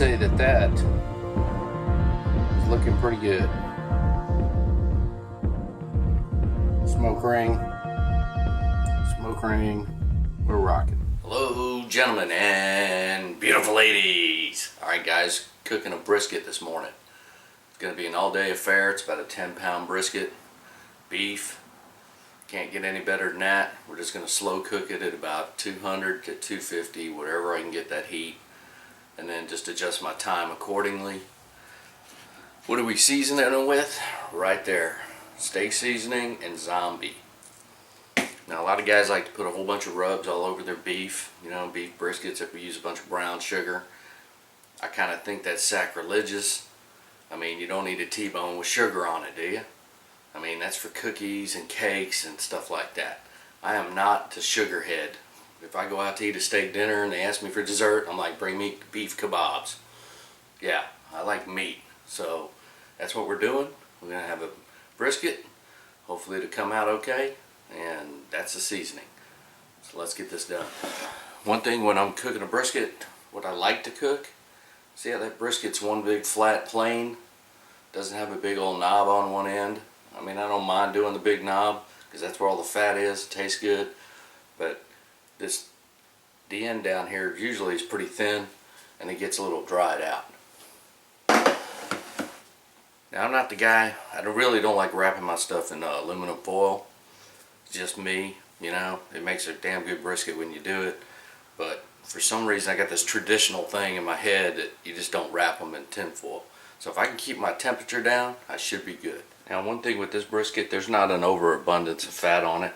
say that that is looking pretty good. Smoke ring, we're rocking. Hello gentlemen and beautiful ladies. Alright guys, cooking a brisket this morning. It's going to be an all-day affair. It's about a 10-pound brisket, beef. Can't get any better than that. We're just going to slow cook it at about 200 to 250, wherever I can get that heat, and then just adjust my time accordingly. What are we seasoning it with? Right there, steak seasoning and zombie. Now a lot of guys like to put a whole bunch of rubs all over their beef, you know, beef briskets, if we use a bunch of brown sugar. I kind of think that's sacrilegious. I mean, you don't need a T-bone with sugar on it, do you? I mean, that's for cookies and cakes and stuff like that. I am not a sugar head. If I go out to eat a steak dinner and they ask me for dessert, I'm like, bring me beef kebabs. Yeah, I like meat. So that's what we're doing. We're going to have a brisket. Hopefully it'll come out okay. And that's the seasoning. So let's get this done. One thing when I'm cooking a brisket, what I like to cook, see how that brisket's one big flat plane? Doesn't have a big old knob on one end. I mean, I don't mind doing the big knob because that's where all the fat is. It tastes good. But the end down here usually is pretty thin and it gets a little dried out. Now I'm not the guy, I really don't like wrapping my stuff in aluminum foil. It's just me, you know. It makes a damn good brisket when you do it. But for some reason I got this traditional thing in my head that you just don't wrap them in tin foil. So if I can keep my temperature down, I should be good. Now one thing with this brisket, there's not an overabundance of fat on it.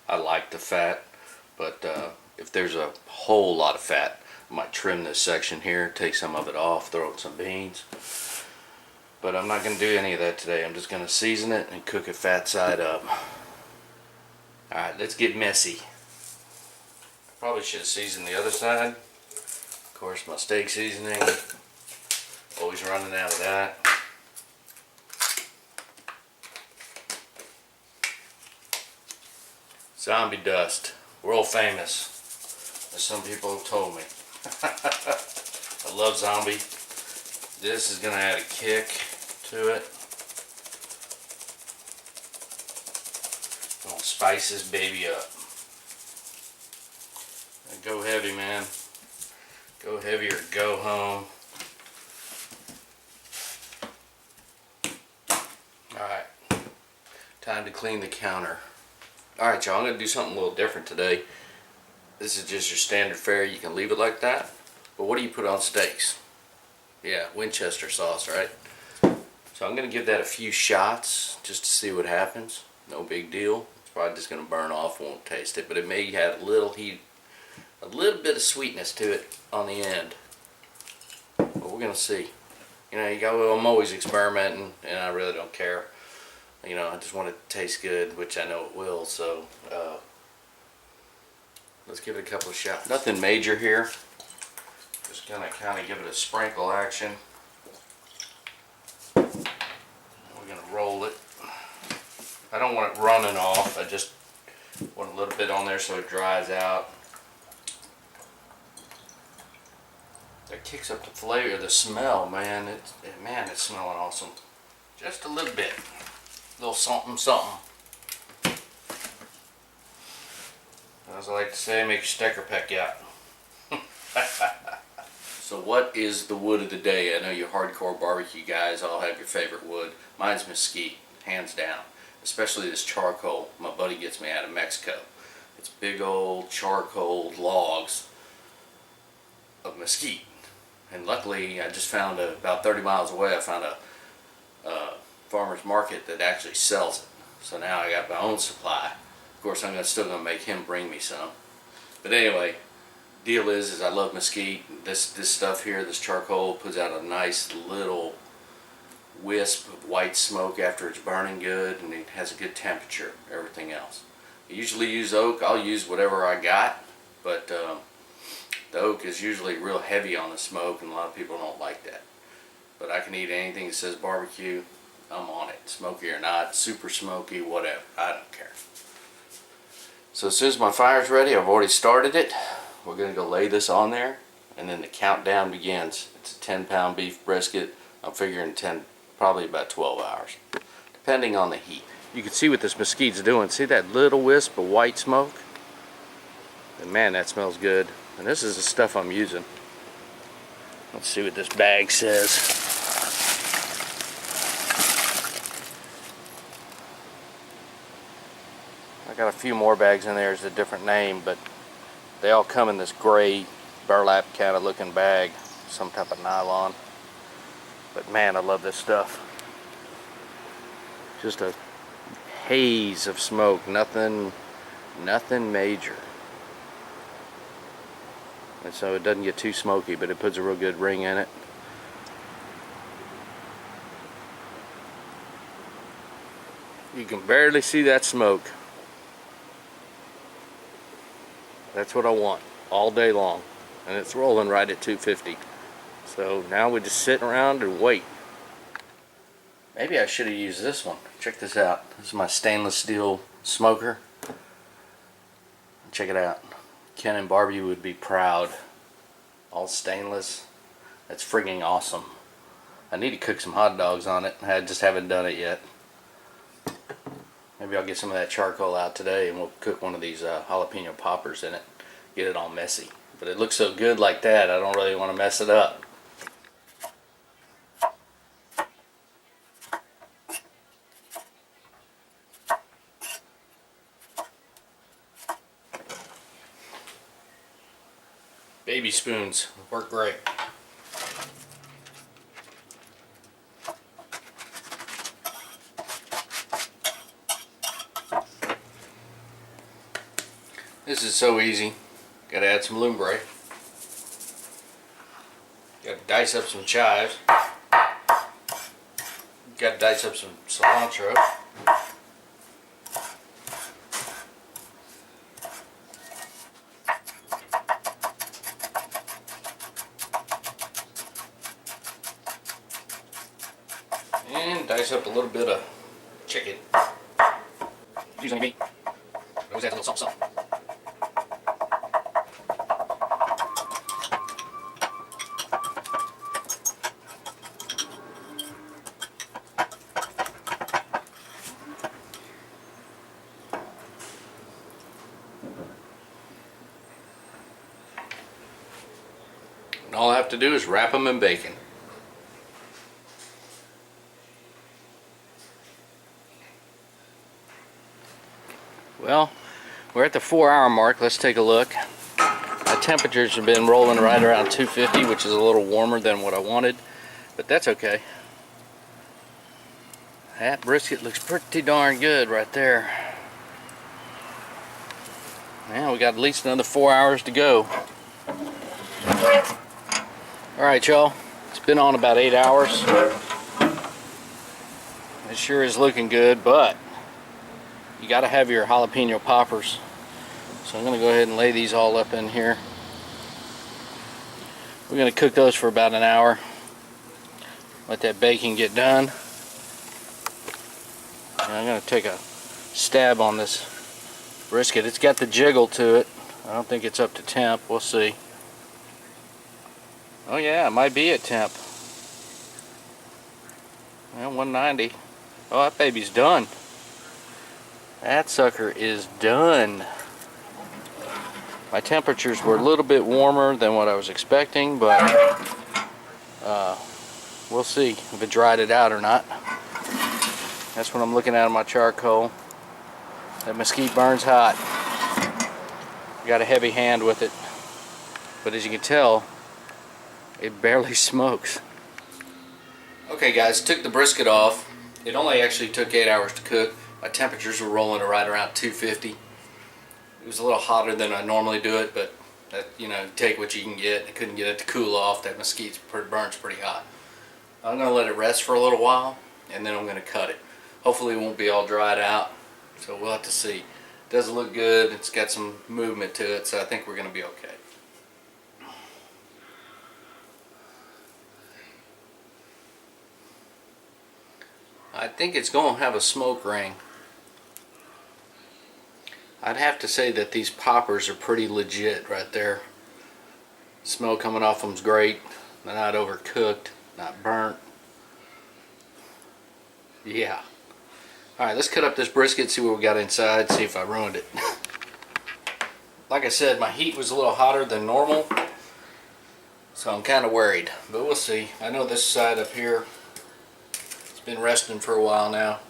I like the fat, but if there's a whole lot of fat, I might trim this section here, take some of it off, throw in some beans. But I'm not going to do any of that today. I'm just going to season it and cook it fat side up. Alright, let's get messy. Probably should have seasoned the other side. Of course, my steak seasoning. Always running out of that. Zombie dust, world famous, as some people have told me. I love zombie. This is going to add a kick to it. Gonna spice this baby up. And go heavy, man. Go heavy or go home. Alright, time to clean the counter. Alright y'all, I'm going to do something a little different today. This is just your standard fare. You can leave it like that. But what do you put on steaks? Yeah, Winchester sauce, right? So I'm going to give that a few shots just to see what happens. No big deal. It's probably just going to burn off, won't taste it. But it may have a little heat, a little bit of sweetness to it on the end. But we're going to see. You know, I'm always experimenting and I really don't care. You know, I just want it to taste good, which I know it will, so let's give it a couple of shots. Nothing major here. Just gonna kind of give it a sprinkle action. We're gonna roll it. I don't want it running off. I just want a little bit on there so it dries out. That kicks up the flavor, the smell, man. It's smelling awesome. Just a little bit. A little something, something. As I like to say, make your stecker peck out. So what is the wood of the day? I know you hardcore barbecue guys all have your favorite wood. Mine's mesquite, hands down. Especially this charcoal my buddy gets me out of Mexico. It's big old charcoal logs of mesquite. And luckily I just found about 30 miles away I found a farmer's market that actually sells it. So now I got my own supply. Of course I'm still going to make him bring me some. But anyway, deal is I love mesquite. This stuff here, this charcoal, puts out a nice little wisp of white smoke after it's burning good, and it has a good temperature, everything else. I usually use oak. I'll use whatever I got, but the oak is usually real heavy on the smoke and a lot of people don't like that. But I can eat anything that says barbecue. I'm on it, smoky or not, super smoky, whatever, I don't care. So as soon as my fire's ready, I've already started it. We're going to go lay this on there and then the countdown begins. It's a 10-pound beef brisket. I'm figuring probably about 12 hours, depending on the heat. You can see what this mesquite's doing. See that little wisp of white smoke? And man, that smells good. And this is the stuff I'm using. Let's see what this bag says. I got a few more bags in there. It's a different name, but they all come in this gray burlap kind of looking bag, some type of nylon. But man, I love this stuff. Just a haze of smoke, nothing major. And so it doesn't get too smoky, but it puts a real good ring in it. You can barely see that smoke. That's what I want all day long, and it's rolling right at 250. So now we're just sitting around and wait. Maybe I should have used this one. Check this out. This is my stainless steel smoker. Check it out. Ken and Barbie would be proud. All stainless. That's friggin' awesome. I need to cook some hot dogs on it. I just haven't done it yet. Maybe I'll get some of that charcoal out today and we'll cook one of these jalapeno poppers in it. Get it all messy. But it looks so good like that, I don't really want to mess it up. Baby spoons work great. This is so easy. Gotta add some lumbre. Gotta dice up some chives. Gotta dice up some cilantro. And dice up a little bit of chicken. Using meat. Always add a little salt. And all I have to do is wrap them in bacon. Well, we're at the 4-hour mark. Let's take a look. My temperatures have been rolling right around 250, which is a little warmer than what I wanted, but that's okay. That brisket looks pretty darn good right there. Now we got at least another 4 hours to go. Alright y'all, it's been on about 8 hours. It sure is looking good, but you got to have your jalapeno poppers. So I'm going to go ahead and lay these all up in here. We're going to cook those for about an hour. Let that bacon get done. And I'm going to take a stab on this brisket. It's got the jiggle to it. I don't think it's up to temp. We'll see. Oh yeah, it might be at temp. Well, 190. Oh, that baby's done. That sucker is done. My temperatures were a little bit warmer than what I was expecting, but we'll see if it dried it out or not. That's what I'm looking at on my charcoal. That mesquite burns hot. Got a heavy hand with it, but as you can tell, it barely smokes. Okay guys, took the brisket off. It only actually took 8 hours to cook. My temperatures were rolling right around 250. It was a little hotter than I normally do it, but that, you know, take what you can get. I couldn't get it to cool off. That mesquite burns pretty hot. I'm going to let it rest for a little while, and then I'm going to cut it. Hopefully it won't be all dried out, so we'll have to see. It does look good. It's got some movement to it, so I think we're going to be okay. I think it's going to have a smoke ring. I'd have to say that these poppers are pretty legit right there. Smell coming off them's great. They're not overcooked, not burnt. Yeah. Alright, let's cut up this brisket, see what we got inside, see if I ruined it. Like I said, my heat was a little hotter than normal, so I'm kind of worried, but we'll see. I know this side up here, it's been resting for a while now.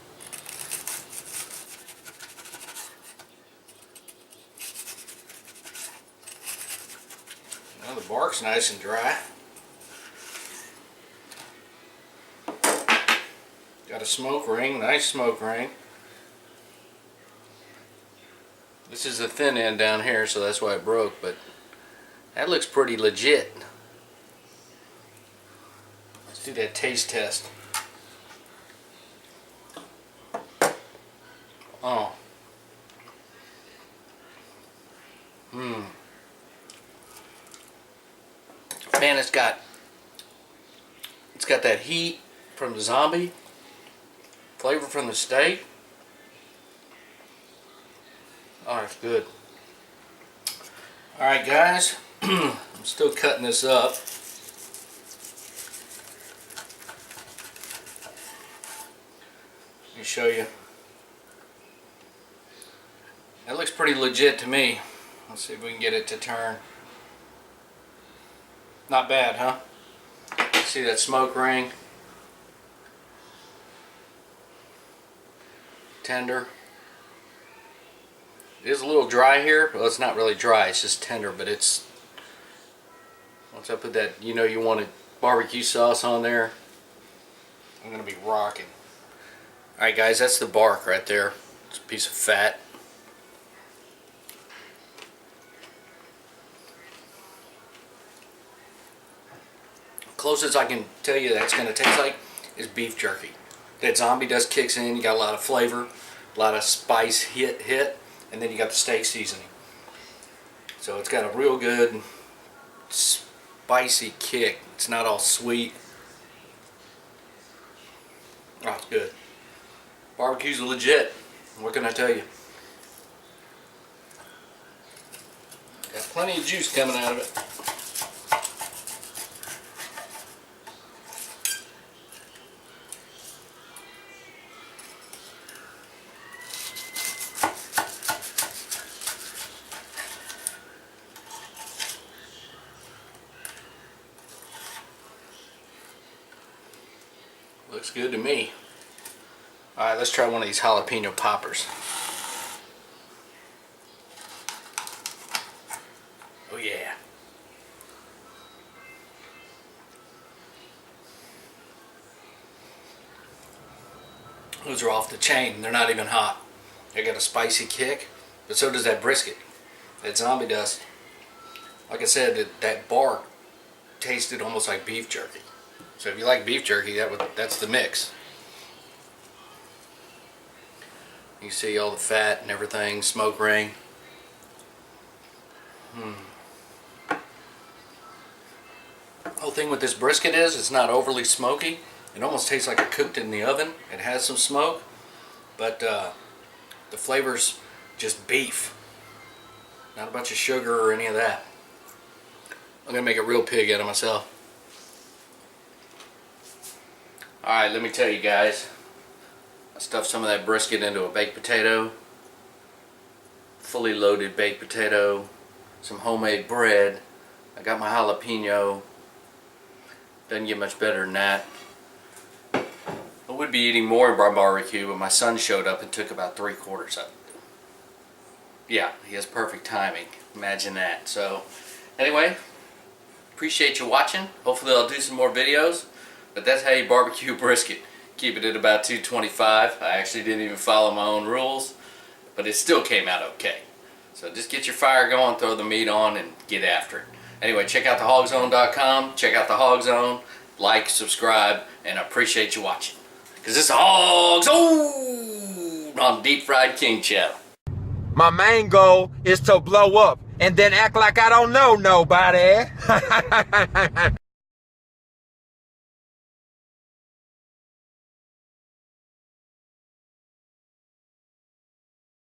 Well, the bark's nice and dry. Got a smoke ring, nice smoke ring. This is the thin end down here, so that's why it broke, but that looks pretty legit. Let's do that taste test. Oh. Man, it's got that heat from the zombie, flavor from the steak. Oh, it's good. Alright guys, I'm still cutting this up. Let me show you. That looks pretty legit to me. Let's see if we can get it to turn. Not bad, huh? See that smoke ring? Tender. It is a little dry here. Well, it's not really dry, it's just tender, but it's, once I put that, you know, you wanted barbecue sauce on there, I'm gonna be rocking. Alright guys, that's the bark right there. It's a piece of fat. Closest I can tell you that's gonna taste like is beef jerky. That zombie dust kicks in, you got a lot of flavor, a lot of spice hit, and then you got the steak seasoning. So it's got a real good spicy kick. It's not all sweet. Oh, it's good. Barbecue's legit. What can I tell you? Got plenty of juice coming out of it. Looks good to me. Alright, let's try one of these jalapeno poppers. Oh yeah. Those are off the chain. They're not even hot. They got a spicy kick, but so does that brisket. That zombie dust. Like I said, that bark tasted almost like beef jerky. So if you like beef jerky, that's the mix. You see all the fat and everything, smoke ring. Whole thing with this brisket is it's not overly smoky. It almost tastes like it cooked in the oven. It has some smoke, but the flavor's just beef. Not a bunch of sugar or any of that. I'm gonna make a real pig out of myself. Alright, let me tell you guys. I stuffed some of that brisket into a baked potato. Fully loaded baked potato. Some homemade bread. I got my jalapeno. Doesn't get much better than that. I would be eating more of our barbecue, but my son showed up and took about 3/4 of it. Yeah, he has perfect timing. Imagine that. So, anyway, appreciate you watching. Hopefully I'll do some more videos. But that's how you barbecue brisket. Keep it at about 225. I actually didn't even follow my own rules, but it still came out okay. So just get your fire going, throw the meat on, and get after it. Anyway, check out thehogzone.com. Check out the Hog Zone. Like, subscribe, and I appreciate you watching. Because it's the Hog Zone on Deep Fried King Channel. My main goal is to blow up and then act like I don't know nobody.